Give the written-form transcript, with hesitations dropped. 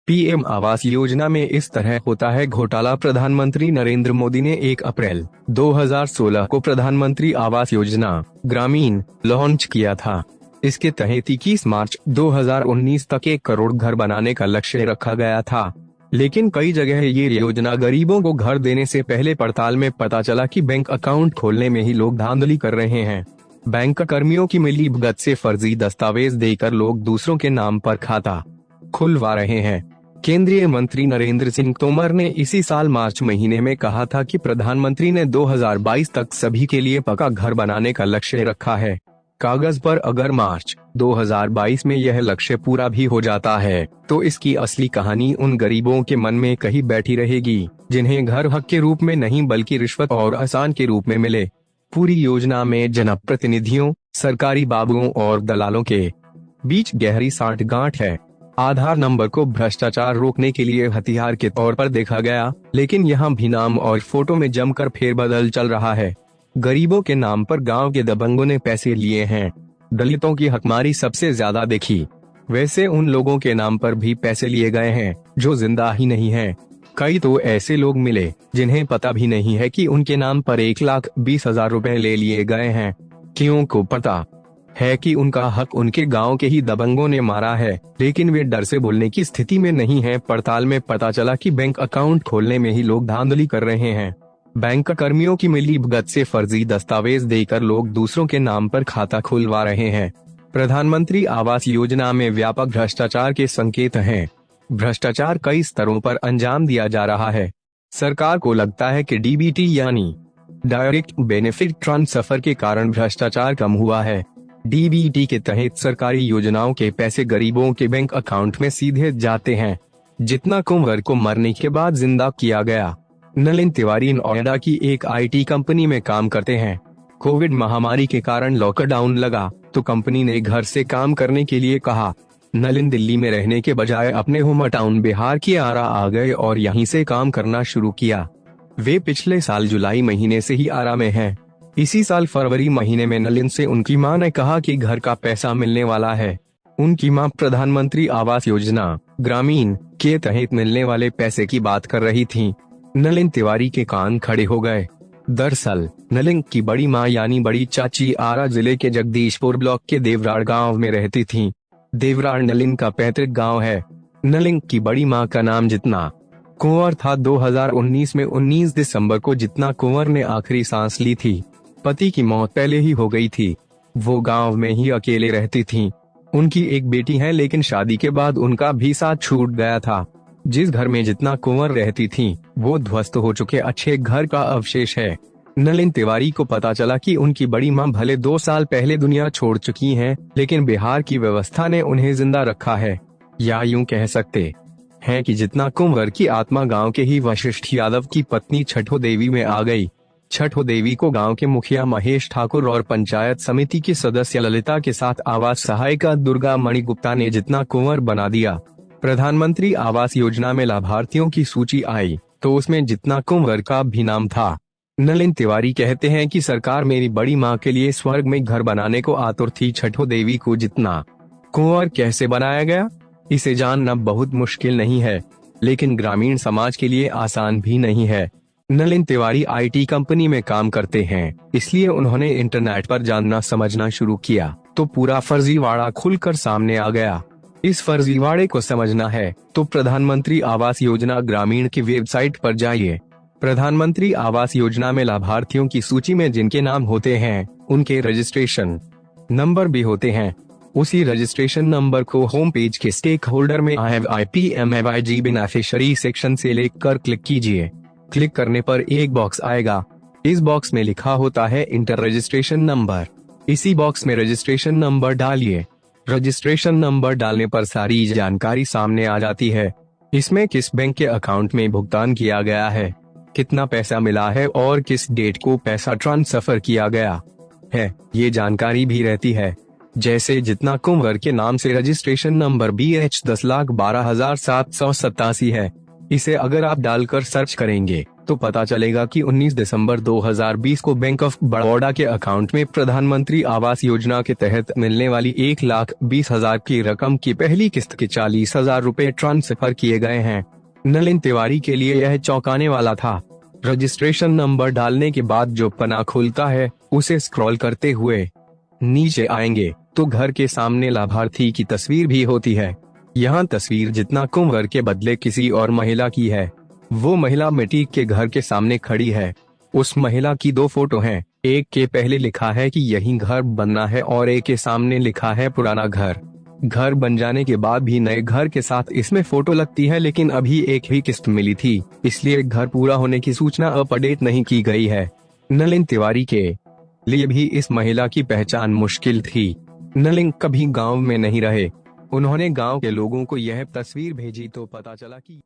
PM Awas Yojana में इस तरह होता है घोटाला। प्रधानमंत्री नरेंद्र मोदी ने 1 अप्रैल 2016 को प्रधानमंत्री आवास योजना ग्रामीण लॉन्च किया था। इसके तहत 21 मार्च 2019 तक 1 करोड़ घर बनाने का लक्ष्य रखा गया था। लेकिन कई जगह ये योजना गरीबों को घर देने से पहले पड़ताल में पता चला कि बैंक अकाउंट खोलने में ही लोग धांधली कर रहे हैं। बैंक कर्मियों की मिलीभगत से फर्जी दस्तावेज देकर लोग दूसरों के नाम पर खाता खुलवा रहे हैं। केंद्रीय मंत्री नरेंद्र सिंह तोमर ने इसी साल मार्च महीने में कहा था कि प्रधानमंत्री ने 2022 तक सभी के लिए पक्का घर बनाने का लक्ष्य रखा है। कागज पर अगर मार्च 2022 में यह लक्ष्य पूरा भी हो जाता है तो इसकी असली कहानी उन गरीबों के मन में कहीं बैठी रहेगी जिन्हें घर हक के रूप में नहीं बल्कि रिश्वत और आसान के रूप में मिले। पूरी योजना में जनप्रतिनिधियों, सरकारी बाबुओं और दलालों के बीच गहरी सांठगांठ है। आधार नंबर को भ्रष्टाचार रोकने के लिए हथियार के तौर पर देखा गया, लेकिन यहाँ भी नाम और फोटो में जमकर फेरबदल चल रहा है। गरीबों के नाम पर गांव के दबंगों ने पैसे लिए हैं। दलितों की हकमारी सबसे ज्यादा देखी। वैसे उन लोगों के नाम पर भी पैसे लिए गए हैं जो जिंदा ही नहीं हैं। कई तो ऐसे लोग मिले जिन्हें पता भी नहीं है कि उनके नाम पर 1,20,000 रुपए ले लिए गए हैं। क्यों को पता है कि उनका हक उनके गांव के ही दबंगों ने मारा है, लेकिन वे डर से बोलने की स्थिति में नहीं है। पड़ताल में पता चला कि बैंक अकाउंट खोलने में ही लोग धांधली कर रहे हैं। बैंक कर्मियों की मिलीभगत से फर्जी दस्तावेज देकर लोग दूसरों के नाम पर खाता खुलवा रहे हैं। प्रधानमंत्री आवास योजना में व्यापक भ्रष्टाचार के संकेत हैं। भ्रष्टाचार कई स्तरों पर अंजाम दिया जा रहा है। सरकार को लगता है कि डीबीटी यानी डायरेक्ट बेनिफिट ट्रांसफर के कारण भ्रष्टाचार कम हुआ है। डीबीटी के तहत सरकारी योजनाओं के पैसे गरीबों के बैंक अकाउंट में सीधे जाते हैं। जितना कुंवर को मरने के बाद जिंदा किया गया। नलिन तिवारी नोएडा की एक आईटी कंपनी में काम करते हैं। कोविड महामारी के कारण लॉकडाउन लगा तो कंपनी ने घर से काम करने के लिए कहा। नलिन दिल्ली में रहने के बजाय अपने होम टाउन बिहार की आरा आ गए और यहीं से काम करना शुरू किया। वे पिछले साल जुलाई महीने से ही आरा में हैं। इसी साल फरवरी महीने में नलिन से उनकी मां ने कहा कि घर का पैसा मिलने वाला है। उनकी मां प्रधानमंत्री आवास योजना ग्रामीण के तहत मिलने वाले पैसे की बात कर रही थी। नलिन तिवारी के कान खड़े हो गए। दरअसल नलिन की बड़ी मां यानी बड़ी चाची आरा जिले के जगदीशपुर ब्लॉक के देवराड़ गांव में रहती थीं। देवराड़ नलिन का पैतृक गांव है। नलिन की बड़ी मां का नाम जितना कुंवर था। 2019 में 19 दिसंबर को जितना कुंवर ने आखिरी सांस ली थी। पति की मौत पहले ही हो गई थी। वो गांव में ही अकेले रहती थीं। उनकी एक बेटी है, लेकिन शादी के बाद उनका भी साथ छूट गया था। जिस घर में जितना कुंवर रहती थीं, वो ध्वस्त हो चुके अच्छे घर का अवशेष है। नलिन तिवारी को पता चला कि उनकी बड़ी मां भले 2 साल पहले दुनिया छोड़ चुकी हैं, लेकिन बिहार की व्यवस्था ने उन्हें जिंदा रखा है। या यूं कह सकते हैं कि जितना कुंवर की आत्मा गांव के ही वशिष्ठ यादव की पत्नी छठो देवी में आ गई। छठो देवी को गांव के मुखिया महेश ठाकुर और पंचायत समिति की सदस्य ललिता के साथ आवास सहायिका दुर्गा मणि गुप्ता ने जितना कुंवर बना दिया। प्रधानमंत्री आवास योजना में लाभार्थियों की सूची आई तो उसमें जितना कुंवर का भी नाम था। नलिन तिवारी कहते हैं कि सरकार मेरी बड़ी मां के लिए स्वर्ग में घर बनाने को आतुर थी। छठो देवी को जितना कुंवर कैसे बनाया गया, इसे जानना बहुत मुश्किल नहीं है, लेकिन ग्रामीण समाज के लिए आसान भी नहीं है। नलिन तिवारी आईटी कंपनी में काम करते हैं, इसलिए उन्होंने इंटरनेट पर जानना समझना शुरू किया तो पूरा फर्जीवाड़ा खुलकर सामने आ गया। इस फर्जीवाड़े को समझना है तो प्रधानमंत्री आवास योजना ग्रामीण की वेबसाइट पर जाइए। प्रधानमंत्री आवास योजना में लाभार्थियों की सूची में जिनके नाम होते हैं, उनके रजिस्ट्रेशन नंबर भी होते हैं। उसी रजिस्ट्रेशन नंबर को होम पेज के स्टेक होल्डर में IPMIG बेनिफिशियरी सेक्शन से लेकर क्लिक कीजिए। क्लिक करने पर एक बॉक्स आएगा। इस बॉक्स में लिखा होता है इंटर रजिस्ट्रेशन नंबर। इसी बॉक्स में रजिस्ट्रेशन नंबर डालिए। रजिस्ट्रेशन नंबर डालने पर सारी जानकारी सामने आ जाती है। इसमें किस बैंक के अकाउंट में भुगतान किया गया है, कितना पैसा मिला है और किस डेट को पैसा ट्रांसफर किया गया है, ये जानकारी भी रहती है। जैसे जितना कुंवर के नाम से रजिस्ट्रेशन नंबर BH 10,12,787 है। इसे अगर आप डालकर सर्च करेंगे तो पता चलेगा कि 19 दिसंबर 2020 को बैंक ऑफ बड़ौदा के अकाउंट में प्रधानमंत्री आवास योजना के तहत मिलने वाली 1,20,000 की रकम की पहली किस्त के 40,000 रुपए ट्रांसफर किए गए हैं। नलिन तिवारी के लिए यह चौंकाने वाला था। रजिस्ट्रेशन नंबर डालने के बाद जो पन्ना खुलता है, उसे स्क्रॉल करते हुए नीचे आएंगे तो घर के सामने लाभार्थी की तस्वीर भी होती है। यहाँ तस्वीर जितना कुंवर के बदले किसी और महिला की है। वो महिला मिट्टी के घर के सामने खड़ी है। उस महिला की 2 फोटो हैं, एक के पहले लिखा है कि यही घर बनना है और एक के सामने लिखा है पुराना घर। घर बन जाने के बाद भी नए घर के साथ इसमें फोटो लगती है, लेकिन अभी एक ही किस्त मिली थी, इसलिए घर पूरा होने की सूचना अपडेट नहीं की गई है। नलिन तिवारी के लिए भी इस महिला की पहचान मुश्किल थी। नलिन कभी गांव में नहीं रहे। उन्होंने गांव के लोगों को यह तस्वीर भेजी तो पता चला कि